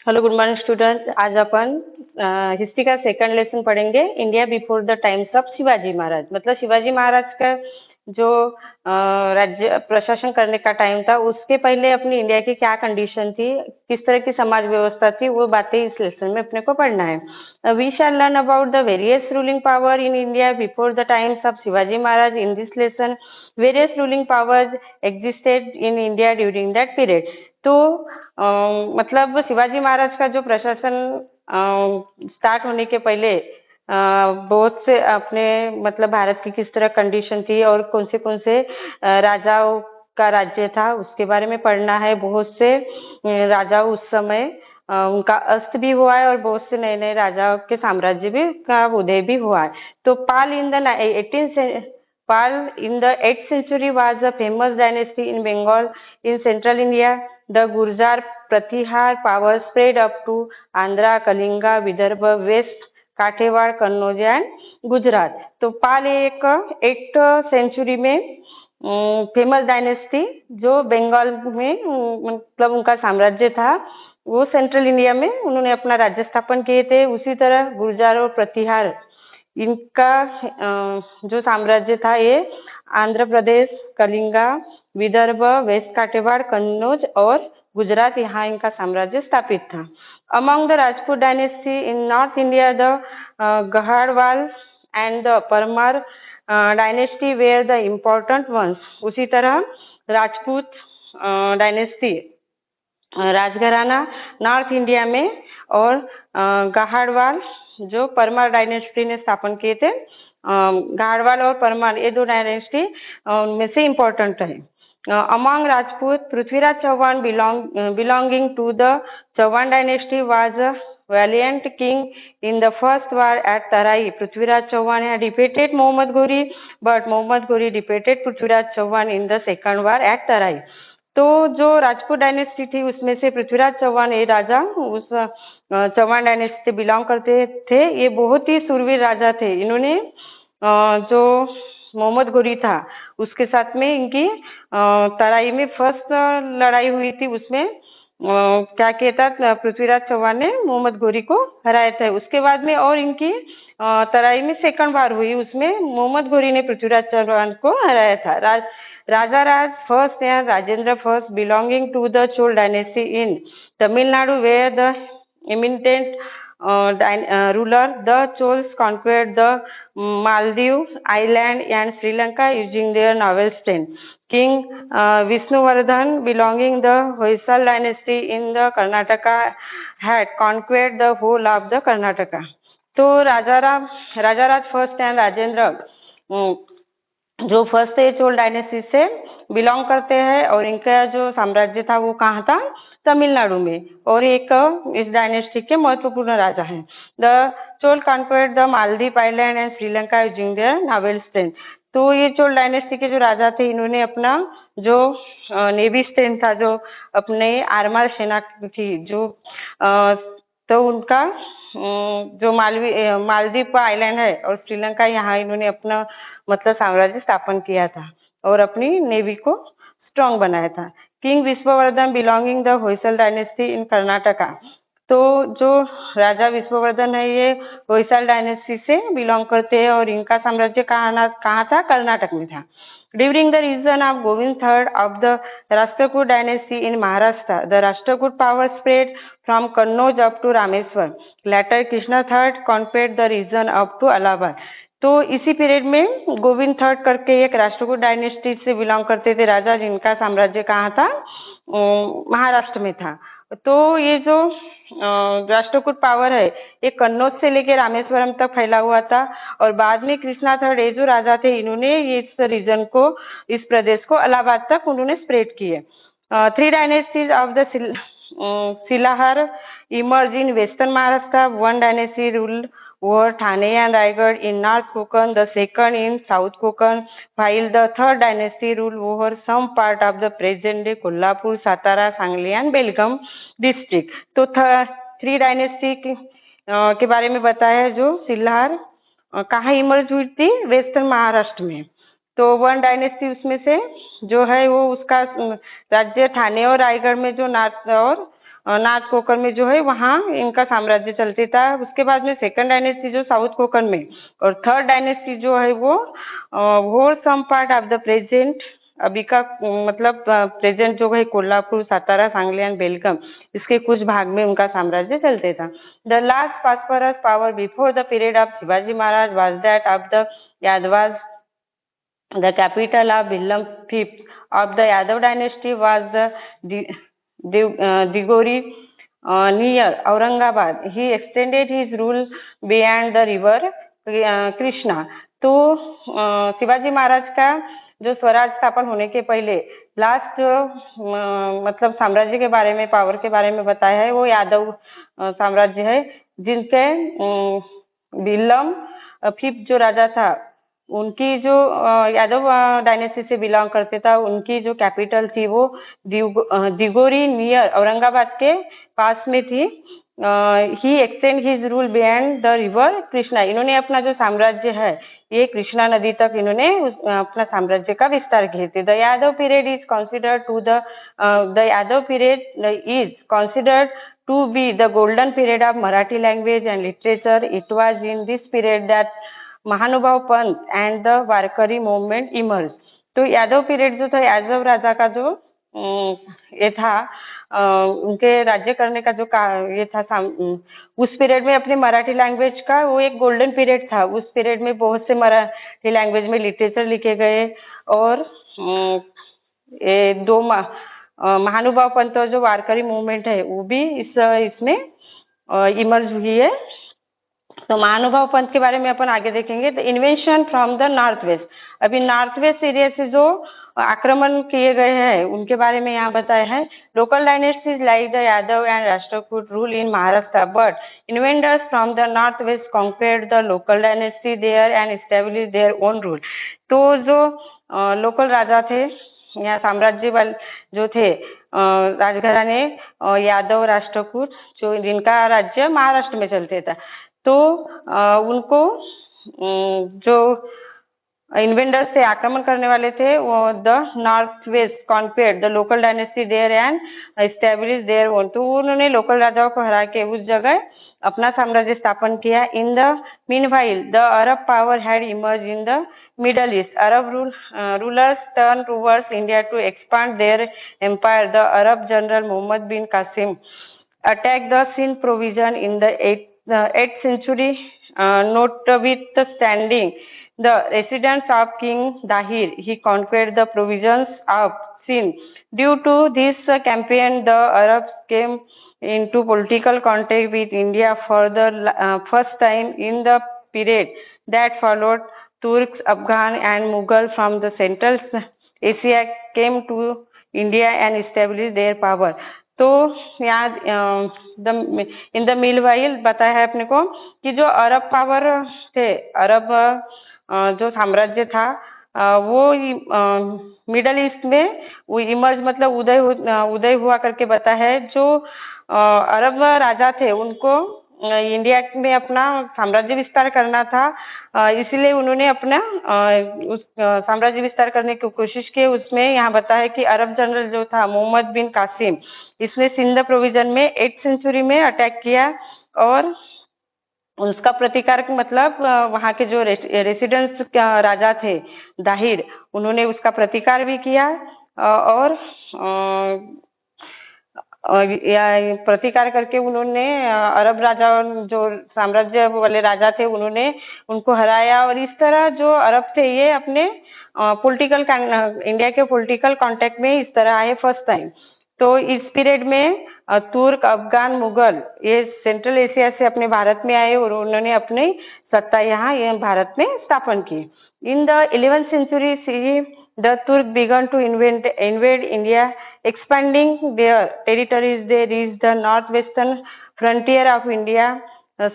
Hello good morning students. आज अपन history का सेकंड लेसन पढ़ेंगे। India before the times of Shivaji Maharaj. मतलब शिवाजी महाराज का जो राज्य प्रशासन करने का टाइम था, उसके पहले अपनी इंडिया की क्या कंडीशन थी, किस तरह की समाज व्यवस्था थी, वो बातें इस लेसन में अपने को पढ़ना है। We shall learn about the various ruling power in India before the times of Shivaji Maharaj. In this lesson various ruling powers existed in India during that period. तो मतलब शिवाजी महाराज का जो प्रशासन स्टार्ट होने के पहले बहुत से अपने मतलब भारत की किस तरह कंडीशन थी और कौन से राजाओं का राज्य था, उसके बारे में पढ़ना है। बहुत से राजाओं उस समय उनका अस्त भी हुआ है और बहुत से नए नए राजाओं के साम्राज्य भी का उदय भी हुआ है। तो Pal in the 8th century was a famous dynasty in Bengal in central India. The Gurjar Pratihar power spread up to Andhra, Kalinga, Vidarbha, West Kathiawar, Kannauj and Gujarat. तो पाल एक 8th सेंचुरी में फेमस डायनेस्टी जो बंगाल में मतलब उनका साम्राज्य था, वो सेंट्रल इंडिया में उन्होंने अपना राज्य स्थापन किए थे। उसी तरह गुर्जर और प्रतिहार इनका जो साम्राज्य था, ये आंध्र प्रदेश, कलिंगा, विदर्भ, वेस्ट काठेवाड़, कन्नौज और गुजरात, यहाँ इनका साम्राज्य स्थापित था। Among the Rajput dynasty in north India the Gahadwal and the Parmar dynasty were the important ones. उसी तरह राजपूत डायनेस्टी राजघराना नॉर्थ इंडिया में और गहाड़वाल जो परमार डायनेस्टी ने स्थापन किए थे, गहाड़वाल और परमार ये दो डायनेस्टी उनमें से इम्पोर्टेंट है। Among Rajput, Prithviraj Chauhan belonging to the Chauhan dynasty was a valiant king in the first war at Tarai. Prithviraj Chauhan had defeated Muhammad Ghori, but Muhammad Ghori defeated Prithviraj Chauhan in the second war at Tarai. तो जो Rajput dynasty थी उसमें से पृथ्वीराज चौहान ये राजा उस Chauhan dynasty से belong करते थे। ये बहुत ही सूरवीर राजा थे। इन्होंने जो मोहम्मद घोरी था उसके साथ में इनकी तराई में फर्स्ट लड़ाई हुई थी। उसमें क्या कहता पृथ्वीराज चौहान ने मोहम्मद घोरी को हराया था। उसके बाद में और इनकी तराई में सेकंड बार हुई, उसमें मोहम्मद घोरी ने पृथ्वीराज चौहान को हराया था। Raja Raj first and Rajendra first belonging to the Chola dynasty in Tamil वेयर were eminent ruler the Chols conquered the Maldives island and Sri Lanka using their naval strength. King Vishnuvardhan belonging the Hoysal dynasty in the Karnataka had conquered the whole of the Karnataka. तो Rajaraja first and Rajendra जो first है Chola dynasty से belong करते हैं और इनका जो साम्राज्य था वो कहाँ था, तमिलनाडु में, और एक इस डायनेस्टी के महत्वपूर्ण राजा हैं। The Chola conquered the Maldive island and Sri Lanka using their naval strength. तो ये चोल डायनेस्टी के जो राजा थे, इन्होंने अपना जो नेवी स्ट्रेंथ था, जो अपने आर्मर सेना थी, जो तो उनका जो मालदीव का आइलैंड है और श्रीलंका, यहाँ इन्होंने अपना मतलब साम्राज्य स्थापन किया था और अपनी नेवी को स्ट्रॉन्ग बनाया था। King Vishwavardhan belonging the Hoysala dynasty in Karnataka. तो जो राजा विश्ववर्धन है ये होयसल डायनेस्टी से बिलोंग करते हैं और इनका साम्राज्य कहाँ था, कर्नाटक में था। During the reign of Govind III of the Rashtrakud dynasty in Maharashtra, the Rashtrakud power spread from Kannauj up to Rameswar. Later, Krishna III conquered the region up to Allahabad. तो इसी पीरियड में Govind third करके एक Rashtrakuta dynasty से belong करते थे राजा, जिनका साम्राज्य कहाँ था, महाराष्ट्र में था। तो ये जो राष्ट्रकूट पावर है ये कन्नौज से लेकर रामेश्वरम तक फैला हुआ था और बाद में कृष्णा थर्ड ये जो राजा थे, इन्होंने इस रीजन को, इस प्रदेश को इलाहाबाद तक उन्होंने स्प्रेड किए। 3 dynasties of the Silahara emerge in western Maharashtra. 1 dynasty rule over Thane and Raigad in North Konkan, the second in South Konkan, while the third dynasty ruled over some part of the present-day Kolhapur, Satara, Sangli and Belgaum district. तो 3 dynasty के बारे में बताया है। जो सिल्हार कहाँ emerge हुई थी, वेस्टर्न महाराष्ट्र में। तो 1 डायनेस्टी उसमें से जो है वो उसका राज्य थाने और रायगढ़ में जो नॉर्थ और नॉर्थ कोंकण में जो है वहाँ इनका साम्राज्य चलते था। उसके बाद में सेकंड डायनेस्टी जो साउथ कोंकण में, और थर्ड डायनेस्टी जो है वो whole some part of the present, अभी का मतलब प्रेजेंट जो है कोल्हापुर, सातारा, सांगली एंड बेलगाम, इसके कुछ भाग में उनका साम्राज्य चलते था। The last prosperous power before the period of Shivaji Maharaj was that of the Yadavas. The capital of Bhillam fifth of the Yadav dynasty was the Digori near Aurangabad. He extended his rule beyond the river Krishna. तो शिवाजी महाराज का जो स्वराज स्थापन होने के पहले last मतलब साम्राज्य के बारे में, पावर के बारे में बताया है, वो यादव साम्राज्य है, जिनके भिल्लम फिफ्थ जो राजा था, उनकी जो यादव डायनेस्टी से बिलोंग करते था, उनकी जो कैपिटल थी वो दिगोरी नियर औरंगाबाद के पास में थी. He extend his rule beyond the river Krishna. इन्होंने अपना जो साम्राज्य है ये कृष्णा नदी तक इन्होंने अपना साम्राज्य का विस्तार किए थे. The Yadava period is considered to the Yadava period is considered to be the golden period of Marathi language and literature. It was in this period that Mahanubhav Panth and the Warkari movement emerge. तो यादव पीरियड जो था, यादव राजा का जो ये था, उनके राज्य करने का जो ये था, उस पीरियड में अपने मराठी लैंग्वेज का वो एक गोल्डन पीरियड था. उस पीरियड में बहुत से मराठी लैंग्वेज में लिटरेचर लिखे गए, और ये दो महानुभाव पंथ और जो वारकरी मूवमेंट है वो भी इसमें इमर्ज हुई है. तो महानुभाव पंथ के बारे में अपन आगे देखेंगे. The invention from the north waste. अभी नॉर्थ वेस्ट एरिया से जो आक्रमण किए गए हैं उनके बारे में यहाँ बताया है. Local dynasties like the Yadav and Rashtrakuta rule in Maharashtra, but invaders from the north west conquered the local dynasty there and establish their own rule. तो जो लोकल राजा थे, यहाँ साम्राज्य वाले जो थे राजघराने यादव, राष्ट्रकूट, जो जिनका राज्य महाराष्ट्र में चलते था, तो उनको जो इन्वेंडर्स से आक्रमण करने वाले थे, वो the north west conquered the local dynasty there and establish their own. तो उन्होंने लोकल राजाओं को हरा के उस जगह अपना साम्राज्य स्थापन किया. In the meanwhile the Arab power had emerge in the Middle East. Arab rulers turn towards India to expand their empire. The Arab general Muhammad bin Qasim attacked the Sindh province in the 8th century, notwithstanding the residence of King Dahir. He conquered the provinces of Sindh. Due to this campaign, the Arabs came into political contact with India for the first time. In the period that followed, Turks, Afghan and Mughal from the Central Asia came to India and established their power. तो यहाँ इन the meanwhile बताया है अपने को कि जो अरब power थे, अरब जो साम्राज्य था, वो मिडल ईस्ट में वो इमर्ज मतलब उदय हुआ करके बता है. जो अरब राजा थे उनको इंडिया में अपना साम्राज्य विस्तार करना था, इसीलिए उन्होंने अपना उस साम्राज्य विस्तार करने की कोशिश की. उसमें यहाँ बताया है कि अरब जनरल जो था मोहम्मद बिन कासिम, इसने सिंध प्रोविजन में 8th सेंचुरी में अटैक किया, और उसका प्रतिकार मतलब वहाँ के जो रेसिडेंस राजा थे दाहिर, उन्होंने उसका प्रतिकार भी किया, और प्रतिकार करके उन्होंने अरब राजा जो साम्राज्य वाले राजा थे उन्होंने उनको हराया. और इस तरह जो अरब थे ये अपने पॉलिटिकल इंडिया के पॉलिटिकल कांटेक्ट में इस तरह आए फर्स्ट टाइम. तो इस पीरियड में तुर्क, अफगान, मुगल ये सेंट्रल एशिया से अपने भारत में आए और उन्होंने अपनी सत्ता यहाँ भारत में स्थापन की. In the 11th century CE, the Turk began to invade India, expanding their territories. They reached the northwestern frontier of India.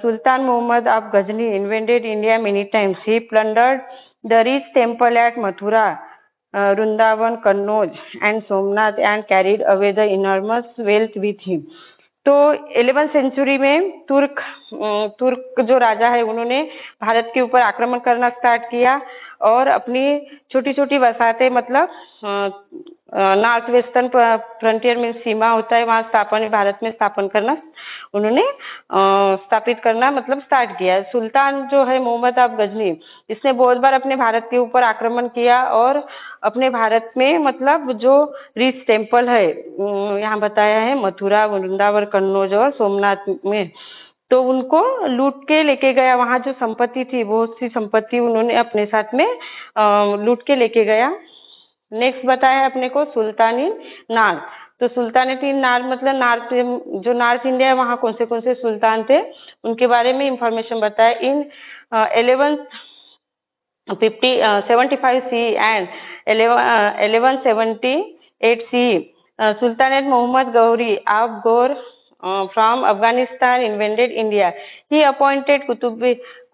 Sultan Muhammad of Ghazni invaded India many times. He plundered the rich temple at Mathura, Vrindavan, Kannauj and Somnath and carried away the enormous wealth with him. तो 11th century में तुर्क जो राजा है उन्होंने भारत के ऊपर आक्रमण करना स्टार्ट किया, और अपनी छोटी छोटी वसाहतें मतलब नॉर्थ वेस्टर्न फ्रंटियर में सीमा होता है वहां स्थापन भारत में स्थापन करना उन्होंने स्थापित करना मतलब स्टार्ट किया। सुल्तान जो है मोहम्मद आफ गजनी, इसने बहुत बार अपने भारत के ऊपर आक्रमण किया और अपने भारत में मतलब जो रिच टेम्पल है यहाँ बताया है मथुरा, वृंदावन, कन्नौज और सोमनाथ में, तो उनको लूट के लेके गया। वहां जो संपत्ति थी बहुत सी संपत्ति उन्होंने अपने साथ में लूट के लेके गया। नेक्स्ट बताया है अपने को सुल्तानी नार। तो सुल्तानेटी नार मतलब नॉर्थ जो नॉर्थ इंडिया है वहाँ कौन से सुल्तान थे उनके बारे में इंफॉर्मेशन बताया। इन 1175 CE and 1178 CE, Sultanate Muhammad Ghori of Ghor from Afghanistan invaded India. He appointed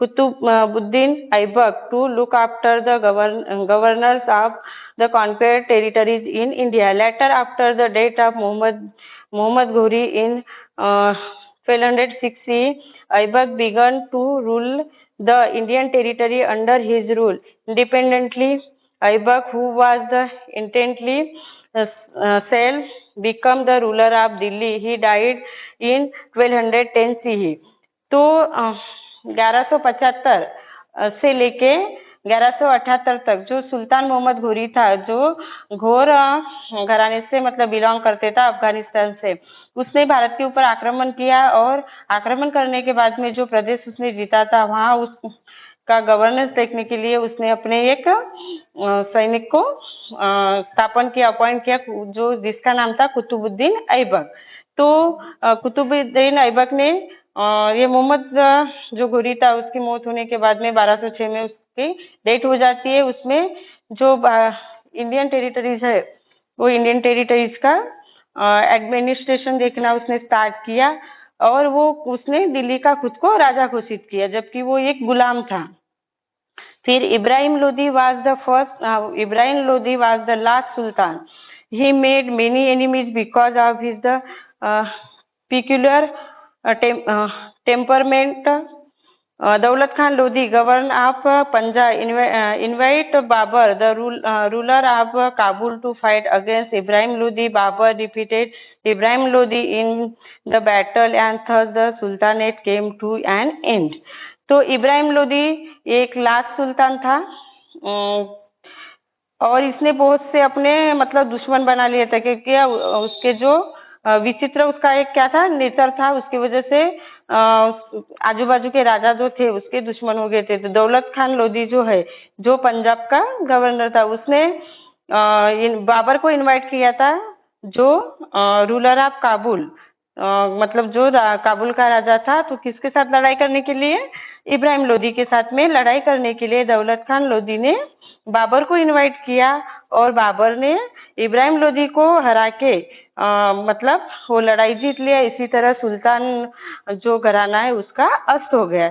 Qutbuddin Aibak to look after the governors of the conquered territories in India. Later, after the death of Muhammad Ghori in 1206 CE, Aibak began to rule the Indian territory under his rule. Independently, Aibak, who was the intently self, became the ruler of Delhi. He died in 1210 CE. तो 1175 से लेके 1178 तक जो सुल्तान मोहम्मद घोरी था, जो घोर घराने से मतलब बिलोंग करते था अफगानिस्तान से, उसने भारत के ऊपर आक्रमण किया और आक्रमण करने के बाद में जो प्रदेश उसने जीता था वहां उसका गवर्नेंस देखने के लिए उसने अपने एक सैनिक को स्थापन किया, अपॉइंट किया, जो जिसका नाम था कुतुबुद्दीन ऐबक। तो कुतुबुद्दीन ऐबक ने ये मोहम्मद जो घोरी था उसकी मौत होने के बाद में 1206 में उसकी डेथ हो जाती है। उसमें जो इंडियन टेरिटरीज है वो इंडियन टेरिटरीज का एडमिनिस्ट्रेशन देखना उसने स्टार्ट किया और वो उसने दिल्ली का खुद को राजा घोषित किया जबकि वो एक गुलाम था। फिर Ibrahim Lodi was the last Sultan. He made many enemies because of his the peculiar temperament. Daulat Khan Lodi, governor of Punjab, invite Babur, the ruler of Kabul, to fight against Ibrahim Lodi. Babur defeated Ibrahim Lodi in the battle and thus the Sultanate came to an end. तो इब्राहिम लोदी एक last सुल्तान था और इसने बहुत से अपने मतलब दुश्मन बना लिए थे क्योंकि उसके जो विचित्र उसका एक क्या था नेचर था, उसकी वजह से आजू बाजू के राजा जो थे उसके दुश्मन हो गए थे। तो दौलत खान लोदी जो है जो पंजाब का गवर्नर था उसने बाबर को इनवाइट किया था जो रूलर ऑफ काबुल मतलब जो काबुल का राजा था, तो किसके साथ लड़ाई करने के लिए? इब्राहिम लोदी के साथ में लड़ाई करने के लिए दौलत खान लोदी ने बाबर को इनवाइट किया और बाबर ने इब्राहिम लोदी को हरा के मतलब वो लड़ाई जीत लिया। इसी तरह सुल्तान जो घराना है उसका अस्त हो गया।